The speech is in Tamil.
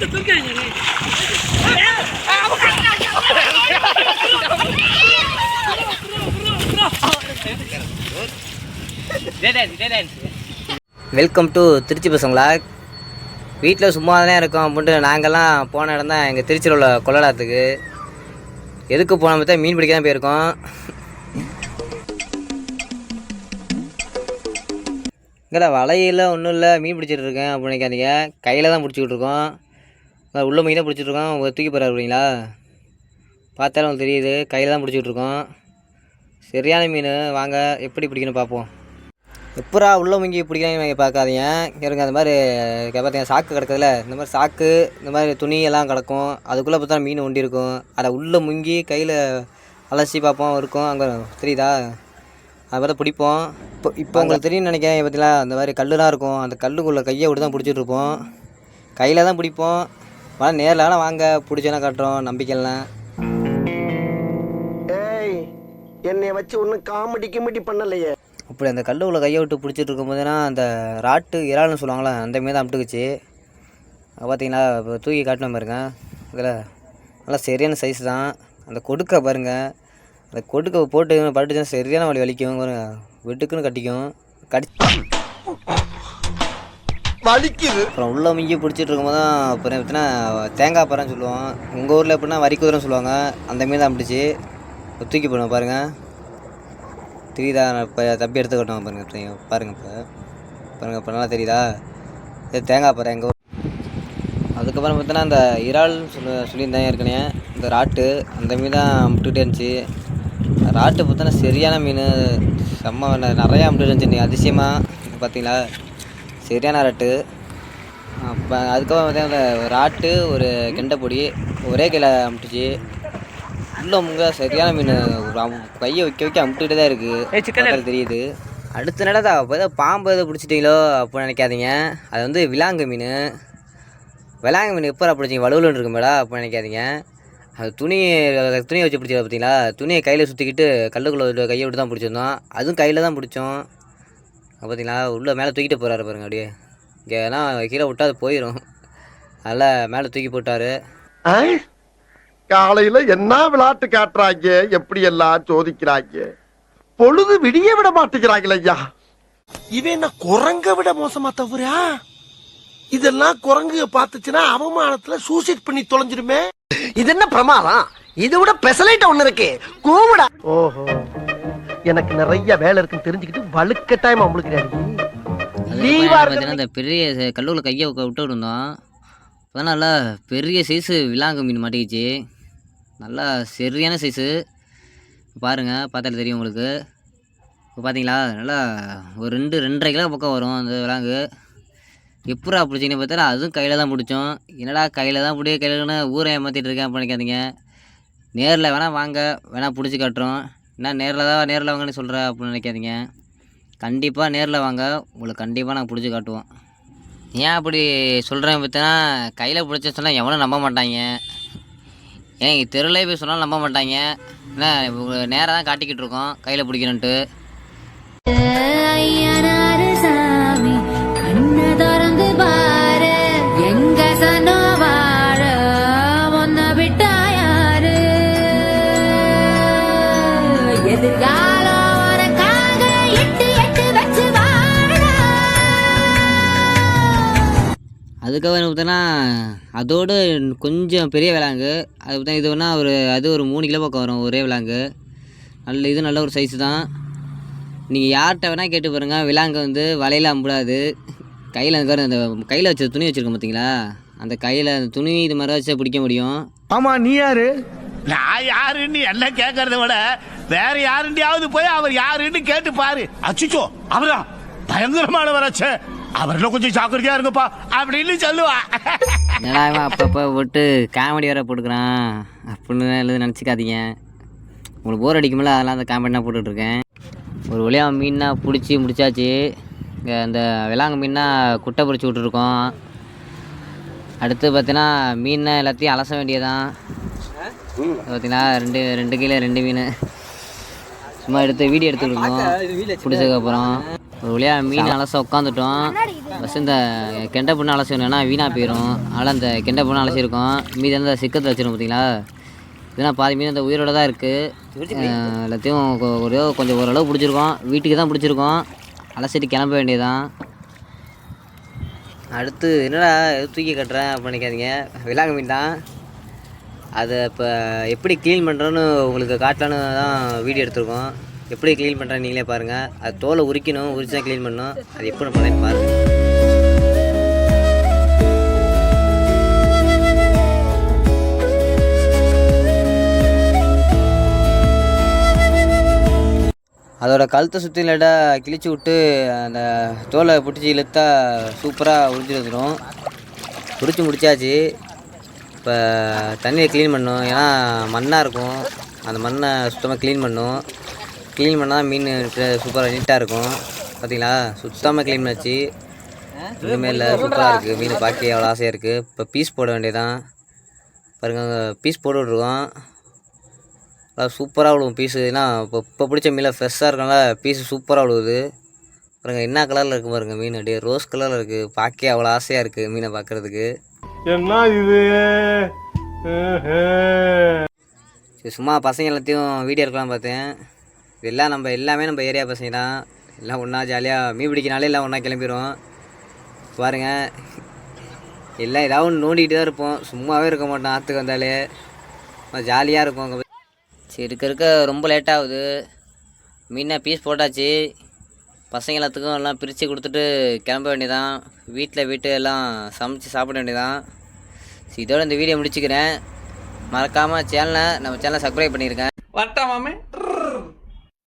வெல்கம் டு திருச்சி பசங்களா. வீட்டில் சும்மா தானே இருக்கோம் அப்படின்ட்டு நாங்கள்லாம் போன இடம் தான் எங்கள் திருச்சியில் உள்ள கொள்ளலாத்துக்கு. எதுக்கு போன பார்த்தா மீன் பிடிக்க தான் போயிருக்கோம். இங்கே வலையில் ஒன்றும் இல்லை, மீன் பிடிச்சிட்டு இருக்கேன் அப்படின்னு நினைக்காதீங்க. கையில் தான் பிடிச்சிக்கிட்டு இருக்கோம். உள்ள மீனை பிடிச்சிட்டு இருக்கோம். உங்கள் தூக்கி போகிறாரு அப்படிங்களா? பார்த்தாலும் உங்களுக்கு தெரியுது, கையில் தான் பிடிச்சிக்கிட்டு இருக்கோம். சரியான மீன். வாங்க எப்படி பிடிக்கணும் பார்ப்போம். எப்பரா உள்ள முங்கி பிடிக்கிறாங்க நீங்கள் பார்க்காதீங்க. இருங்க, அந்த மாதிரி பார்த்தீங்கன்னா சாக்கு கிடக்குதுல, இந்த மாதிரி சாக்கு, இந்த மாதிரி துணியெல்லாம் கிடக்கும். அதுக்குள்ளே பார்த்தா மீன் ஒண்டி இருக்கும். அதை உள்ளே முங்கி கையில் அலசி பார்ப்போம், இருக்கும். அங்கே தெரியுதா? அதை பார்த்தா பிடிப்போம். இப்போ உங்களுக்கு தெரியும்னு நினைக்கிறேன். பார்த்தீங்களா, அந்த மாதிரி கல்லுலாம் இருக்கும். அந்த கல்லுக்குள்ளே கையை விட்டு தான் பிடிச்சிட்டு இருப்போம். கையில் தான் பிடிப்போம். ஆனால் நேரில் வேணால் வாங்க, பிடிச்சோன்னா காட்டுறோம். நம்பிக்கைலாம் என்னை வச்சு ஒன்றும் காமெடி பண்ணலையே. அப்படி அந்த கல்லுக்குள்ள கையை விட்டு பிடிச்சிட்டு இருக்கும்போதுனா அந்த ராட்டு இறால்னு சொல்லுவாங்களே, அந்த மாரி தான் அமுட்டுக்குச்சு. பார்த்தீங்களா, இப்போ தூக்கி காட்டின பாருங்க. இதில் நல்லா சரியான சைஸ் தான். அந்த கொடுக்க பாருங்கள், அந்த கொடுக்க போட்டு பட்டுச்சுன்னா சரியான வலிக்கும். வெட்டுக்குன்னு கட்டிக்கும். வலிக்குது. அப்புறம் உள்ள மிங்கி பிடிச்சிட்டு இருக்கும்போது தான் அப்புறம் எப்படின்னா தேங்காய் பறன்னு சொல்லுவோம். உங்கள் ஊரில் எப்படின்னா வரிக்குதிரைன்னு சொல்லுவாங்க. அந்த மாரி தான் அமுட்டுச்சு. தூக்கி போடுவோம் பாருங்கள். தெரியுதா? இப்போ தப்பி எடுத்து கட்டுவோம் பாருங்கள். பாருங்கள் இப்போ நல்லா தெரியுதா? இது தேங்காய் பாரு எங்கள் ஊர். அதுக்கப்புறம் பார்த்தோன்னா அந்த இறால்னு சொல்லியிருந்தேன் ஏற்கனவே. இந்த ராட்டு அந்த மீன் தான் அமுட்டுக்கிட்டே இருந்துச்சு. ராட்டு பார்த்தோன்னா சரியான மீன், செம்ம நிறையா அமுட்டு இருந்துச்சு. அதிசயமாக பார்த்தீங்களா, சரியான ராட்டு. அப்போ அதுக்கப்புறம் பார்த்தீங்கன்னா அந்த ராட்டு ஒரு கெண்டை பொடி ஒரே கையில் அமுட்டுச்சு. உள்ள முங்க சரியான மீன். கையை வைக்க அமுட்டுக்கிட்டே தான் இருக்குது, தெரியுது. அடுத்த நடந்தா அப்போ ஏதோ பாம்பு எதோ பிடிச்சிட்டிங்களோ அப்படின்னு நினைக்காதீங்க. அது வந்து விலாங்கு மீன். விலாங்கு மீன் எப்போ பிடிச்சிங்க, வலுவலுன்னு இருக்கும் மேடா அப்படின்னு நினைக்காதீங்க. அது துணியை வச்சு பிடிச்சது பார்த்தீங்களா? துணியை கையில் சுற்றிக்கிட்டு கல்லுக்குள்ளே கையை விட்டு தான் பிடிச்சிருந்தோம். அதுவும் கையில் தான் பிடிச்சோம். பார்த்தீங்களா, உள்ளே மேலே தூக்கிட்டு போகிறாரு பாருங்க. அப்படியே இங்கேனா கீழே விட்டா அது போயிடும். அதில் மேலே தூக்கி போட்டார். காலையில என்ன விளையாட்டு காட்டுறாங்க, எப்படி எல்லாம் சோதிக்கிறாங்க. பொழுது விடிய விட மாட்டேங்கிறாங்களே ஐயா. இவன் என்ன குரங்க விட மோசமா தவிரா? இதெல்லாம் குரங்கு பார்த்துச்சுன்னா அவமானத்துல சூசைட் பண்ணி தொலைஞ்சிருமே. இது என்ன பிரமாதம்? இதை விட பெசலைட் ஒண்ணு இருக்கு, கூவிடா. ஓஹோ, எனக்கு நிறைய வேலை இருக்குன்னு தெரிஞ்சுக்கிட்டு வலுக்கட்டாயமா உங்களுக்கு அந்த பெரிய கல்லூரில் கையை விட்டு இருந்தோம். அதனால பெரிய சைஸு விலாங்கு மீன் மாட்டிக்கிச்சு. நல்லா சரியான சைஸு. பாருங்கள், பார்த்தாலே தெரியும் உங்களுக்கு. இப்போ பார்த்தீங்களா, நல்லா ஒரு 2-2.5 கிலோ பக்கம் வரும் அந்த விலாங்கு. எப்படா பிடிச்சிங்கன்னு பார்த்தா அதுவும் கையில் தான் பிடிச்சோம். என்னடா கையில் தான் கையில்னு ஊரை ஏமாற்றிட்டு இருக்கேன் அப்படின்னு நினைக்காதீங்க. நேரில் வேணால் வாங்க, வேணால் பிடிச்சி காட்டுறோம். என்ன நேரில் வாங்கன்னு சொல்கிறேன் அப்படின்னு நினைக்காதீங்க. கண்டிப்பாக நேரில் வாங்க, உங்களுக்கு கண்டிப்பாக நாங்கள் பிடிச்சி காட்டுவோம். ஏன் அப்படி சொல்கிறேன் பார்த்தீங்கன்னா, கையில் பிடிச்ச சொன்னால் எவனும் நம்ப மாட்டாங்க. ஏன் இங்கே தெருவில் போய் சொன்னாலும் நம்ப மாட்டாங்க. ஏன்னா நேராக தான் காட்டிக்கிட்டு இருக்கோம் கையில் பிடிக்கணுன்ட்டு. அதுக்கப்புறம் பார்த்தோன்னா அதோடு கொஞ்சம் பெரிய விலாங்கு. அது பார்த்தா இது வேணால் ஒரு 3 கிலோ பக்கம் வரும் ஒரே விலாங்கு. நல்ல ஒரு சைஸு தான். நீங்கள் யார்கிட்ட வேணால் கேட்டு பாருங்கள், விலாங்கு வந்து வலையில் அம்பிடாது. கையில் அந்த கையில் வச்ச துணி வச்சுருக்கோம் பார்த்தீங்களா, அந்த கையில் அந்த துணி இது மாதிரி வச்சா பிடிக்க முடியும். ஆமாம், நீ யாரு? நான் யாருன்னு எல்லாம் கேட்கறத விட வேற யாருண்டியாவது போய் அவர் யாருன்னு கேட்டு பாரு. அச்சுச்சோ, அவரா பயங்கரமானவராச்சே, அவரெல்லாம் கொஞ்சம் ஜாக்கிரதையா இருங்கப்பா அப்படின்னு சொல்லுவா. என்னடா அப்பப்போ போட்டு காமெடி வேற போட்டுக்கிறான் அப்படின்னு நினச்சிக்காதீங்க. உங்களுக்கு போர் அடிக்குமில்ல, அதெல்லாம் அந்த காமெடினா போட்டுட்ருக்கேன். ஒரு வழியாக மீன்னா பிடிச்சி முடிச்சாச்சு. இங்கே அந்த விலாங்கு மீன்னா குட்டை பிடிச்சி விட்டுருக்கோம். அடுத்து பார்த்தீங்கன்னா மீனை எல்லாத்தையும் அலச வேண்டியதான். பார்த்தீங்கன்னா 2 கிலோ 2 மீன் சும்மா எடுத்து வீடியோ எடுத்துருக்கோம் பிடிச்சதுக்கப்புறம். ஒரு வழியாக மீன் அலச உட்காந்துட்டோம். ஃபஸ்ட் இந்த கெண்டை பொண்ணு அலசிடணும்னா வீணாக போயிடும். அதனால் அந்த கெண்டை பொண்ணு அலசிருக்கோம். மீதி அந்த சிக்கத்தில் வச்சிடும் பார்த்தீங்களா. இதெல்லாம் பாதி மீன் அந்த உயிரோட தான் இருக்குது. எல்லாத்தையும் கொஞ்சம் ஓரளவு பிடிச்சிருக்கோம். வீட்டுக்கு தான் பிடிச்சிருக்கோம். அலசிட்டு கிளம்ப வேண்டியதான். அடுத்து என்னடா தூக்கி கட்டுறேன் பண்ணிக்காதீங்க, விலாங்கு மீன் தான். அதை இப்போ எப்படி க்ளீன் பண்ணுறோன்னு உங்களுக்கு காட்டலான்னு தான் வீடியோ எடுத்துருக்கோம். எப்படி க்ளீன் பண்ணுறேன்னு நீங்களே பாருங்கள். அது தோலை உரிக்கணும், உரிச்சு தான் க்ளீன் பண்ணணும். அது எப்படி பண்ணேன்னு பாருங்கள். அதோட கழுத்தை சுற்றி லைட்டாக கிழிச்சு விட்டு அந்த தோலை பிடிச்சி இழுத்தா சூப்பராக உரிச்சு வந்துடும். உரிச்சு முடிச்சாச்சு. இப்போ தண்ணியை க்ளீன் பண்ணணும். ஏன்னா மண்ணாக இருக்கும். அந்த மண்ணை சுத்தமாக க்ளீன் பண்ணணும். க்ளீன் பண்ணால் மீன் சூப்பராக நீட்டாக இருக்கும். பார்த்தீங்களா, சுத்தமாக க்ளீன் பண்ணாச்சு. இனிமேல் இல்லை, சூப்பராக இருக்குது மீன். பார்க்க அவ்வளோ ஆசையாக இருக்குது. இப்போ பீஸ் போட வேண்டியதான். பாருங்கள், பீஸ் போட்டு விட்ருக்கோம். சூப்பராக விழுவும் பீஸு. ஏன்னா இப்போ பிடிச்ச மீனில் ஃப்ரெஷ்ஷாக இருக்கனால பீஸு சூப்பராக விழுவுது. பாருங்கள் என்ன கலரில் இருக்குது பாருங்கள் மீன். அப்படியே ரோஸ் கலரில் இருக்குது. பார்க்க அவ்வளோ ஆசையாக இருக்குது மீனை பார்க்குறதுக்கு. என்ன இது? சரி, சும்மா பசங்க எல்லாத்தையும் வீடியோ எடுக்கலாம் பார்த்தேன். இதெல்லாம் எல்லாமே நம்ம ஏரியா பசங்க தான். எல்லாம் ஒன்றா ஜாலியாக மீன் பிடிக்கினாலே எல்லாம் ஒன்றா கிளம்பிடுவோம். பாருங்கள், எல்லாம் ஏதாவது ஒன்று நோண்டிகிட்டு தான் இருப்போம். சும்மாவே இருக்க மாட்டோம். ஆற்றுக்கு வந்தாலே ஜாலியாக இருக்கும் அங்கே. சரி, இருக்க ரொம்ப லேட்டாகுது. மீனை பீஸ் போட்டாச்சு. பசங்க எல்லாத்துக்கும் எல்லாம் பிரித்து கொடுத்துட்டு கிளம்ப வேண்டியதான். வீட்டில் எல்லாம் சமைச்சு சாப்பிட வேண்டியதான். இதோட இந்த வீடியோ முடிச்சுக்கிறேன். மறக்காமல் நம்ம சேனலை சப்ஸ்கிரைப் பண்ணியிருக்கேன். வரட்டா மாமே.